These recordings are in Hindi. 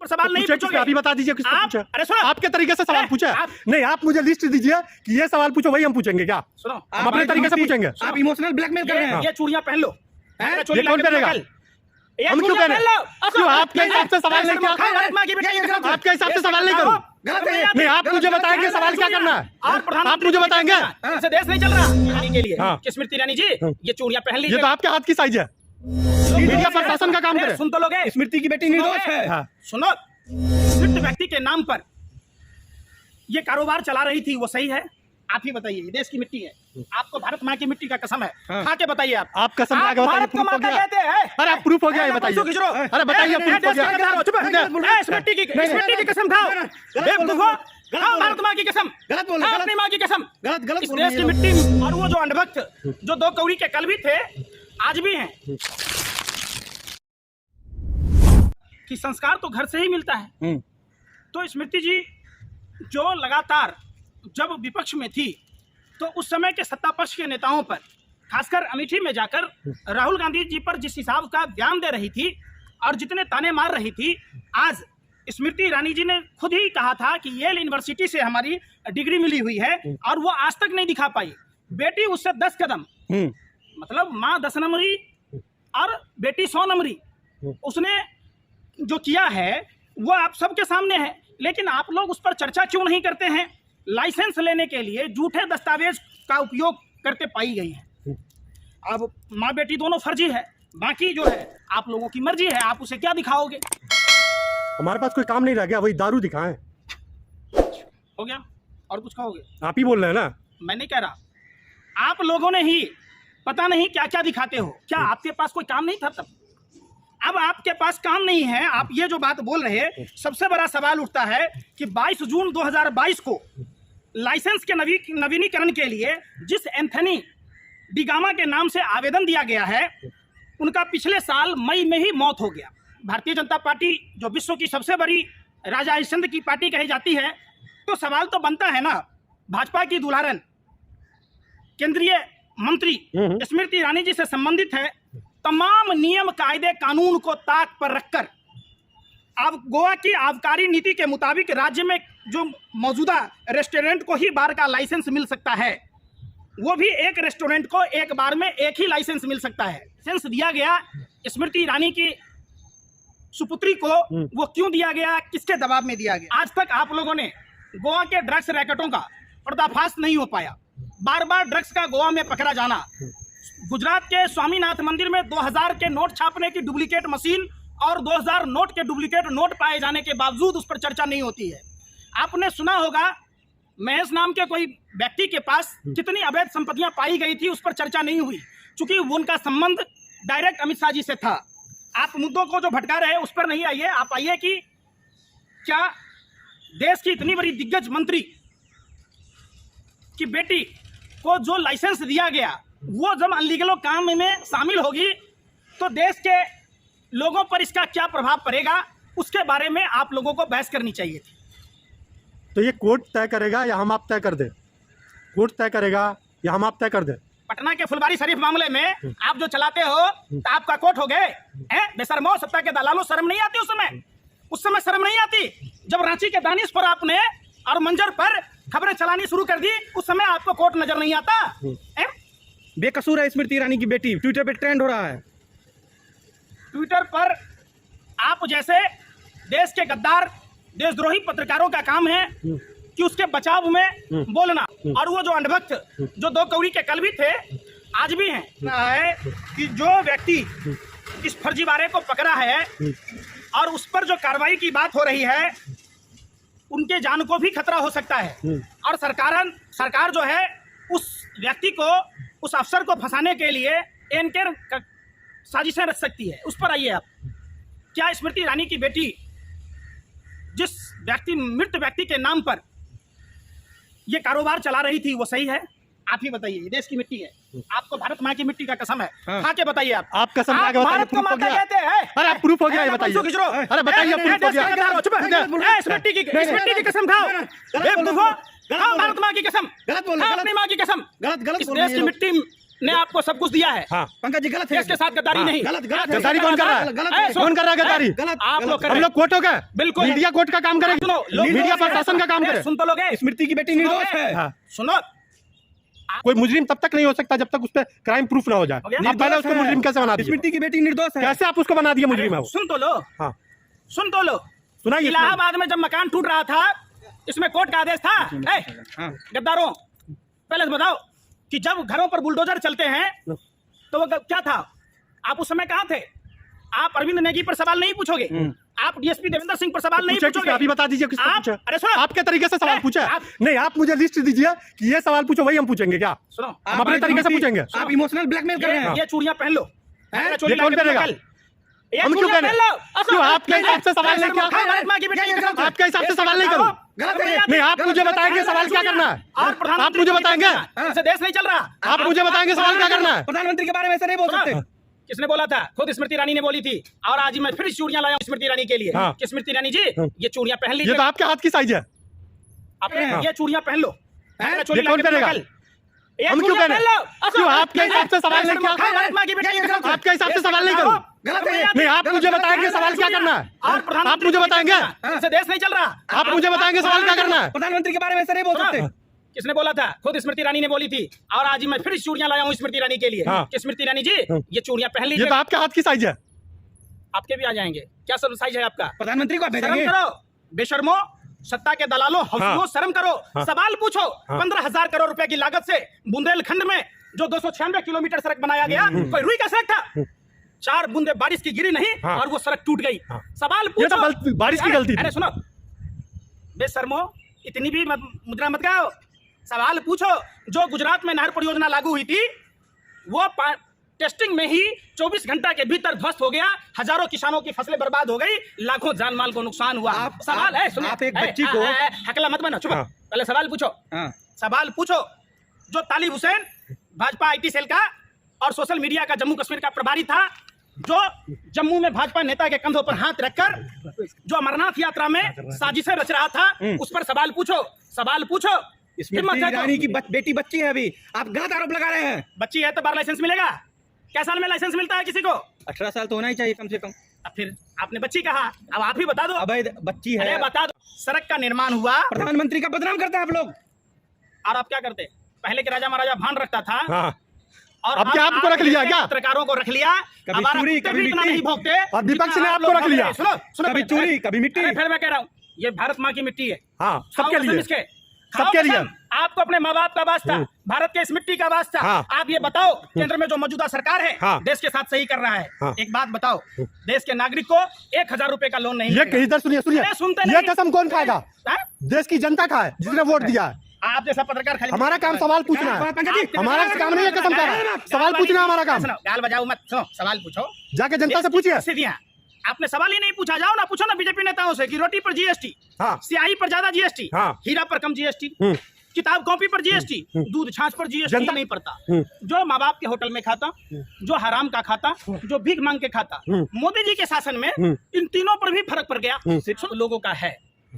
सवाल नहीं पूछोगे। अभी बता दीजिए किसको पूछा। अरे सुनो, आपके तरीके से सवाल पूछा। नहीं, आप मुझे लिस्ट दीजिए कि ये सवाल पूछो, वही हम पूछेंगे। क्या सुनो, हम अपने तरीके से पूछेंगे? आप इमोशनल ब्लैकमेल कर रहे हैं। ये चूड़ियां पहन लो। ये कौन करेगा? हम क्यों कह रहे हैं? क्यों आपके हिसाब से सवाल नहीं किया? आपके हिसाब से सवाल नहीं करूं? नहीं, आप मुझे बताएंगे सवाल क्या करना है। आप मुझे बताएंगे। ऐसे देश नहीं चल रहा ईरानी के लिए। स्मृति ईरानी जी, ये चूड़ियां पहन लीजिए। ये तो आपके हाथ की साइज है। मीडिया प्रशासन का काम करे। सुन तो लोगे, स्मृति की बेटी निर्दोष है। सुनो, मृत व्यक्ति के नाम पर ये कारोबार चला रही थी, वो सही है? आप ही बताइए। ये देश की मिट्टी है, आपको भारत माँ की मिट्टी का कसम है। खा के बताइए। आप कसम खा के बताइए, भारत को माता कहते हैं। अरे आप प्रूफ हो गया, ये बताइए। अरे बताइए प्रूफ हो गया। इस मिट्टी की कसम खाओ। बेवकूफो, खाओ भारत माँ की कसम, अपनी माँ की कसम। इस देश की मिट्टी और वो जो अंधभक्त, जो 2 कौड़ी के कल भी थे, आज भी हैं, कि संस्कार तो घर से ही मिलता है। तो स्मृति जी जो लगातार जब विपक्ष में थी, तो उस समय के सत्ता पक्ष के नेताओं पर, खासकर अमेठी में जाकर राहुल गांधी जी पर जिस हिसाब का बयान दे रही थी और जितने ताने मार रही थी, आज स्मृति ईरानी जी ने खुद ही कहा था कि येल यूनिवर्सिटी से हमारी डिग्री मिली हुई है और वो आज तक नहीं दिखा पाई। बेटी उससे 10 कदम, मतलब माँ 10 नंबरी और बेटी 100 नंबरी। उसने जो किया है वो आप सबके सामने है, लेकिन आप लोग उस पर चर्चा क्यों नहीं करते हैं? लाइसेंस लेने के लिए झूठे दस्तावेज का उपयोग करते पाई गई है। अब माँ बेटी दोनों फर्जी है, बाकी जो है आप लोगों की मर्जी है, आप उसे क्या दिखाओगे? हमारे पास कोई काम नहीं रह गया, वही दारू दिखाएं। हो गया, और कुछ कहोगे? आप ही बोल रहे हैं ना, मैं नहीं कह रहा। आप लोगों ने ही पता नहीं क्या क्या दिखाते हो। क्या आपके पास कोई काम नहीं था तब? अब आपके पास काम नहीं है, आप ये जो बात बोल रहे हैं, सबसे बड़ा सवाल उठता है कि 22 जून 2022 को लाइसेंस के नवीनीकरण के लिए जिस एंथनी डिगामा के नाम से आवेदन दिया गया है, उनका पिछले साल मई में ही मौत हो गया। भारतीय जनता पार्टी जो विश्व की सबसे बड़ी राजा हरिश्चंद्र की पार्टी कही जाती है, तो सवाल तो बनता है ना, भाजपा की दुल्हन केंद्रीय मंत्री स्मृति ईरानी जी से संबंधित है। तमाम नियम कायदे कानून को ताक पर रखकर अब गोवा की आबकारी नीति के मुताबिक राज्य में जो मौजूदा रेस्टोरेंट को ही बार का लाइसेंस मिल सकता है, वो भी एक रेस्टोरेंट को एक बार में एक ही लाइसेंस मिल सकता है। लाइसेंस दिया गया स्मृति ईरानी की सुपुत्री को, वो क्यों दिया गया, किसके दबाव में दिया गया? आज तक आप लोगों ने गोवा के ड्रग्स रैकेटों का पर्दाफाश नहीं हो पाया। बार बार ड्रग्स का गोवा में पकड़ा जाना, गुजरात के स्वामीनाथ मंदिर में 2000 के नोट छापने की डुप्लीकेट मशीन और 2000 नोट के डुप्लीकेट नोट पाए जाने के बावजूद उस पर चर्चा नहीं होती है। आपने सुना होगा महेश नाम के कोई व्यक्ति के पास कितनी अवैध संपत्तियां पाई गई थी, उस पर चर्चा नहीं हुई, क्योंकि उनका संबंध डायरेक्ट अमित शाह जी से था। आप मुद्दों को जो भटका रहे हैं उस पर नहीं आइए, आप आइए कि क्या देश की इतनी बड़ी दिग्गज मंत्री की बेटी को जो लाइसेंस दिया गया, वो जब अनलीगल काम में शामिल होगी तो देश के लोगों पर इसका क्या प्रभाव पड़ेगा, उसके बारे में आप लोगों को बहस करनी चाहिए थी। तो ये कोर्ट तय करेगा या हम आप तय कर दें? कोर्ट तय करेगा या हम आप तय कर दें? पटना के फुलवारी शरीफ मामले में आप जो चलाते हो तो आपका कोर्ट हो गए हैं? बेशर्मो, सत्ता के दलालों, शर्म नहीं आती? उस समय शर्म नहीं आती जब रांची के दानिश पर आपने और मंजर पर खबरें चलानी शुरू कर दी, उस समय आपको कोर्ट नजर नहीं आता? बेकसूर है स्मृति ईरानी की बेटी, ट्विटर पे ट्रेंड हो रहा है। ट्विटर पर आप जैसे देश के गद्दार, देशद्रोही पत्रकारों का काम है कि उसके बचाव में बोलना, और वो जो अंधभक्त जो 2 कौड़ी के कल भी थे, आज भी हैं, है कि जो व्यक्ति इस फर्जीवाड़े को पकड़ा है और उस पर जो कार्रवाई की बात हो रही है, उनके जान को भी खतरा हो सकता है। और सरकार जो है उस व्यक्ति को, उस अफसर को फंसाने के लिए एनकेर साजिशें रच सकती है। उस पर आइए आप। क्या स्मृति ईरानी की बेटी जिस मृत व्यक्ति के नाम पर ये कारोबार चला रही थी, वो सही है? आप ही बताइए। ये देश की मिट्टी है, आपको भारत माँ की मिट्टी का कसम है। खा के बताइए आप कसम खा के भारत को माता कहते हैं। अरे आप प्रूफ हो गया, ये बताइए। अरे बताइए प्रूफ हो गया। इस मिट्टी की कसम खाओ। बेवकूफो, खाओ भारत माँ की कसम, अपनी माँ की कसम। इस देश की मिट्टी ने आपको सब कुछ दिया है। हाँ। पंकज जी गलत है, इसके साथ गद्दारी नहीं। गलत है। गद्दारी कौन कर रहा है? गलत है। कौन कर रहा है गद्दारी? गलत। आप लोग कर हम रहे लोग कोर्टों का, बिल्कुल। मीडिया कोर्ट का काम करेंगे, सुनो, मीडिया प्रशासन का काम करे। सुन तो लोगे, स्मृति की बेटी निर्दोष है। हाँ। सुनो, कोई मुजरिम तब तक नहीं हो सकता जब तक उस पर क्राइम प्रूफ ना हो जाए। हो गया? आप पहले उसको मुजरिम कैसे बना दिए? स्मृति की बेटी निर्दोष है। कैसे आप उसको बना दिए मुजरिम है वो? सुन तो लो, हाँ सुन तो लो। सुनाइए। इलाहाबाद में जब मकान टूट रहा था, इसमें कोर्ट का आदेश था। हाँ। गद्दारों, पहले तो बताओ कि जब घरों पर बुलडोजर चलते हैं तो वो क्या था? आप उस समय कहाँ थे? आप अरविंद नेगी पर सवाल नहीं पूछोगे, आप डीएसपी देवेंद्र सिंह पर सवाल नहीं पूछोगे। अभी बता दीजिए किसको आप, पूछा? अरे सुनो, आपके तरीके से सवाल पूछा है? नहीं, आप मुझे लिस्ट दीजिए कि ये सवाल पूछो, वही हम पूछेंगे। क्या सुनो, हम अपने तरीके से पूछेंगे? आप इमोशनल ब्लैकमेल कर रहे हैं। ये चूड़ियां पहन लो। ये कौन पहनेगा? हम क्यों पहने? क्यों आपके हिसाब से सवाल नहीं? क्या आपके हिसाब से सवाल नहीं करूं? गलत है। नहीं, आप मुझे बताएंगे सवाल क्या करना है? आप मुझे बताएंगे? ऐसे देश नहीं चल रहा। आप मुझे बताएंगे सवाल क्या करना है? प्रधानमंत्री के बारे में ऐसा नहीं बोल सकते। किसने बोला था? खुद स्मृति ईरानी ने बोली थी। और आज मैं फिर चूड़ियां लाया हूं स्मृति ईरानी के लिए। हाँ। कि स्मृति ईरानी जी, ये चूड़ियां पहन ये लीजिए। तो आपके हाथ की साइज है। आपने ये चूड़ियां पहन लो। ये कौन पहनेगा? हम क्यों पहने? क्यों आपके हिसाब से सवाल नहीं? क्या आपके हिसाब से सवाल नहीं करूं? गलत है। नहीं, आप मुझे बताएंगे सवाल क्या करना है? आप मुझे बताएंगे? ऐसे देश नहीं चल रहा। आप मुझे बताएंगे सवाल क्या करना है? प्रधानमंत्री के बारे में ऐसा नहीं बोल सकते। किसने बोला था? खुद स्मृति ईरानी ने बोली थी। और आज मैं फिर चूड़ियां लाया हूं स्मृति ईरानी के लिए। हाँ। कि स्मृति ईरानी जी, ये चूड़ियां पहन ये लीजिए। तो आपके हाथ की साइज है। आपके भी आ जाएंगे। क्या सब साइज है आपका? प्रधानमंत्री को आप शर्म भेजेंगे। करो बेशर्मो, सत्ता के दलालों, हौसलों, शर्म करो। सवाल पूछो। 15,000 करोड़ रुपए की लागत से बुंदेलखंड में जो 296 किलोमीटर सड़क बनाया गया, कोई रुई का सड़क था? 4 बूंदे बारिश की गिरी नहीं और वो सड़क टूट गई। सवाल ये तो पूछो। बारिश की गलती थी। अरे सुनो बेशर्मो, इतनी भी मुद्रा मत गाओ। सवाल पूछो। जो गुजरात में नहर परियोजना लागू हुई थी, वो टेस्टिंग में ही 24 घंटा के भीतर ध्वस्त हो गया। हजारों किसानों की फसलें बर्बाद हो गई, लाखों जान माल को नुकसान हुआ। सवाल है, सुनो, आप एक बच्ची को हकला मत बनो, चुप। पहले सवाल पूछो। सवाल पूछो। जो तालिब हुसैन भाजपा आईटी सेल का और सोशल मीडिया का जम्मू कश्मीर का प्रभारी था, जो जम्मू में भाजपा नेता के कंधों पर हाथ रखकर जो अमरनाथ यात्रा में साजिशें रच रहा था, उस पर सवाल पूछो। सवाल पूछो। स्मृति ईरानी की बेटी बच्ची है, अभी आप गलत आरोप लगा रहे हैं। बच्ची है तो बार लाइसेंस मिलेगा? क्या साल में लाइसेंस मिलता है किसी को? 18 साल तो होना ही चाहिए कम से कम। अब फिर आपने बच्ची कहा, अब आप ही बता दो। अवैध बच्ची है। अरे बता दो। सड़क का निर्माण हुआ, प्रधानमंत्री का बदनाम करते हैं आप लोग। और आप क्या करते? पहले के राजा महाराजा भान रखता था। हाँ। और अब क्या आपको रख लिया क्या? पत्रकारों को रख लिया। कभी हमारा चोरी, कुत्ते कभी भी इतना मिट्टी। नहीं भोगते। और विपक्ष ने जितना आपको आप रख लोग लिया। भोगते। सुनो सुनो, कभी चोरी, कभी मिट्टी। अरे फिर मैं कह रहा हूँ, ये भारत माँ की मिट्टी है। हाँ, सबके खाओ कसम लिए। इसके। सबके खाओ लिए। कसम। आपको अपने माँ बाप का वास्ता, भारत के इस मिट्टी का वास्ता। हाँ। आप ये बताओ, केंद्र में जो मौजूदा सरकार है, हाँ। देश के साथ सही कर रहा है। हाँ। एक बात बताओ, देश के नागरिक को 1,000 रुपए का लोन नहीं ये मिलेगा। इधर सुनिए सुनिए, अरे सुनते ये नहीं। कसम कौन खाएगा? हैं? देश की जनता का है, जिसने वोट दिया है। आप जैसा पत्रकार खाली हमारा काम सवाल पूछना है। हमारा काम नहीं है कसम का, सवाल पूछना हमारा काम। गाल बजाओ मत, सुनो, सवाल पूछो। जाके जनता से पूछिए। सीधियां। आपने सवाल ही नहीं पूछा। जाओ ना, पूछो ना बीजेपी नेताओं से कि रोटी पर जीएसटी, हाँ। स्याही पर ज्यादा जीएसटी, हाँ। हीरा पर कम जीएसटी, किताब कॉपी पर जीएसटी, दूध छाछ पर जीएसटी जनता- नहीं पड़ता। जो माँ बाप के होटल में खाता, जो हराम का खाता, जो भीख मांग के खाता, मोदी जी के शासन में इन तीनों पर भी फर्क पड़ गया। सिर्फ लोगों का है।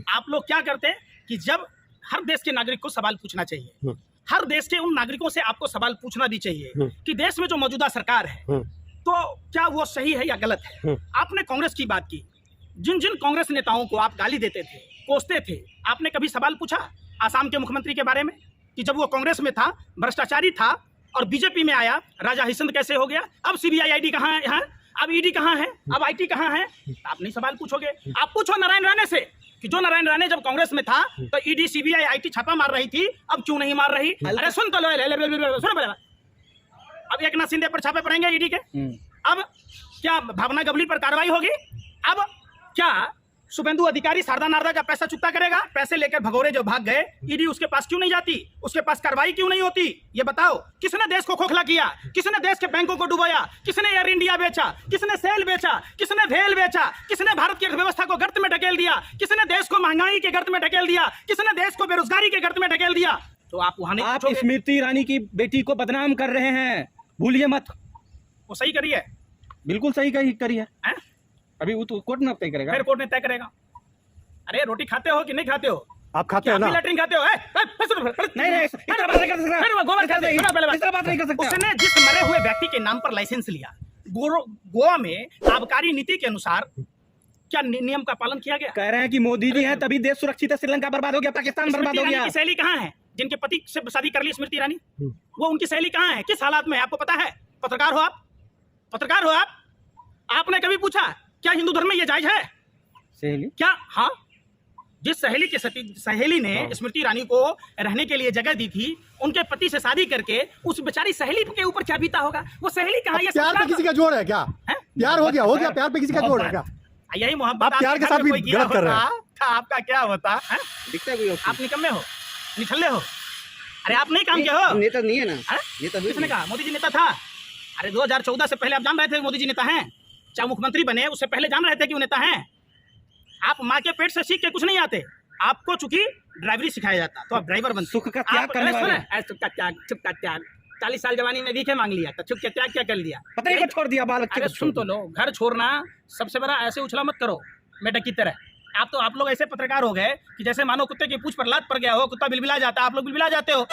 आप लोग क्या करते कि जब हर देश के नागरिक को सवाल पूछना चाहिए, हर देश के उन नागरिकों से आपको सवाल पूछना भी चाहिए कि देश में जो मौजूदा सरकार है तो क्या वो सही है या गलत है। आपने कांग्रेस की बात की, जिन जिन कांग्रेस नेताओं को आप गाली देते थे, कोसते थे, आपने कभी सवाल पूछा आसाम के मुख्यमंत्री के बारे में कि जब वो कांग्रेस में था, भ्रष्टाचारी था और बीजेपी में आया, राजा हिसंद कैसे हो गया? अब सीबीआई आईडी कहाँ है? यहाँ अब ईडी कहाँ है? अब आईटी कहाँ है? आप नहीं सवाल पूछोगे। आप पूछो नारायण राणे से कि जो नारायण राणे जब कांग्रेस में था तो ईडी सीबीआई आईटी छापा मार रही थी, अब क्यों नहीं मार रही? अरे सुन तो लो, सुनो। अब एकनाथ शिंदे पर छापे पड़ेंगे ईडी के। अब क्या भावना गवली पर कार्रवाई होगी? अब क्या शुभेंदु अधिकारी शारदा नारदा का पैसा चुकता करेगा? पैसे लेकर भगोरे जो भाग गए, ईडी उसके पास क्यों नहीं जाती? उसके पास कार्रवाई क्यों नहीं होती? ये बताओ। किसने देश को खोखला किया? किसने देश के बैंकों को डुबाया? किसने एयर इंडिया बेचा? किसने सेल बेचा? किसने भेल बेचा? किसने भारत की अर्थव्यवस्था को गर्त में ढकेल दिया? किसने देश को महंगाई के गर्त में ढकेल दिया? किसने देश को बेरोजगारी के गर्त में ढकेल दिया? तो आप वहां नहीं आप पूछोगे। स्मृति ईरानी की बेटी को बदनाम कर रहे हैं, भूलिए मत। वो सही करिए। बिल्कुल सही करी है। अभी वो तो कोर्ट में तय करेगा। फिर कोर्ट ने तय करेगा। अरे रोटी खाते हो कि नहीं खाते हो? आप खाते हैं ना? लैट्रिन खाते हो? नहीं, इस तरह बात नहीं कर सकता। गोबर खाते हो? सुनो पहले बात। इस तरह बात नहीं कर सकते। उसने जिस मरे हुए व्यक्ति के नाम पर लाइसेंस लिया, गोवा में आबकारी नीति के अनुसार क्या नियम का पालन किया गया? कह रहे हैं कि मोदी जी हैं तभी देश सुरक्षित है, श्रीलंका बर्बाद हो गया, पाकिस्तान बर्बाद हो गया। की सहेली कहाँ है? जिनके पति से शादी कर ली स्मृति ईरानी, वो उनकी सहेली कहाँ है? किस हालात में है? आपको पता है? पत्रकार हो आप, पत्रकार हो आप, आपने कभी पूछा क्या हिंदू धर्म में ये जायज है? सहेली क्या? हाँ, जिस सहेली ने स्मृति ईरानी को रहने के लिए जगह दी थी, उनके पति से शादी करके उस बेचारी सहेली के ऊपर क्या बीता होगा? वो सहेली कहाँ? ये प्यार पे किसी का जोड़ है क्या? प्यार हो गया, प्यार पे किसी का जोड़ है क्या? यही मोहब्बत। आप प्यार के साथ भी गलत कर रहे हैं। आपका क्या होता है? दिखता है कोई आप निकम्मे हो, निठल्ले हो। अरे आप नहीं काम किए हो? नेता नहीं है ना, नेता किसने कहा मोदी जी नेता था? अरे 2014 से पहले आप जान रहे थे मोदी जी नेता हैं? चाहे मुख्यमंत्री बने उससे पहले जान रहे थे कि वो नेता हैं? आप माँ के पेट से सीख के कुछ नहीं आते, आपको चूंकि ड्राइवरी सिखाया जाता तो आप ड्राइवर बनते। सुख का त्याग करने वाले। सुख का त्याग 40 साल जवानी में भीखे मांग लिया तो सुख का त्याग क्या कर लिया? पता नहीं छोड़ दिया, बाल बच्चे अरे को सुन तो लो, घर छोड़ना सबसे बड़ा, ऐसे उछला मत करो मेढक की तरह। आप लोग ऐसे पत्रकार हो गए कि जैसे मानो कुत्ते की पूंछ पर लात पड़ गया हो, कुत्ता बिलबिला जाता है, आप लोग बिलबिला जाते हो।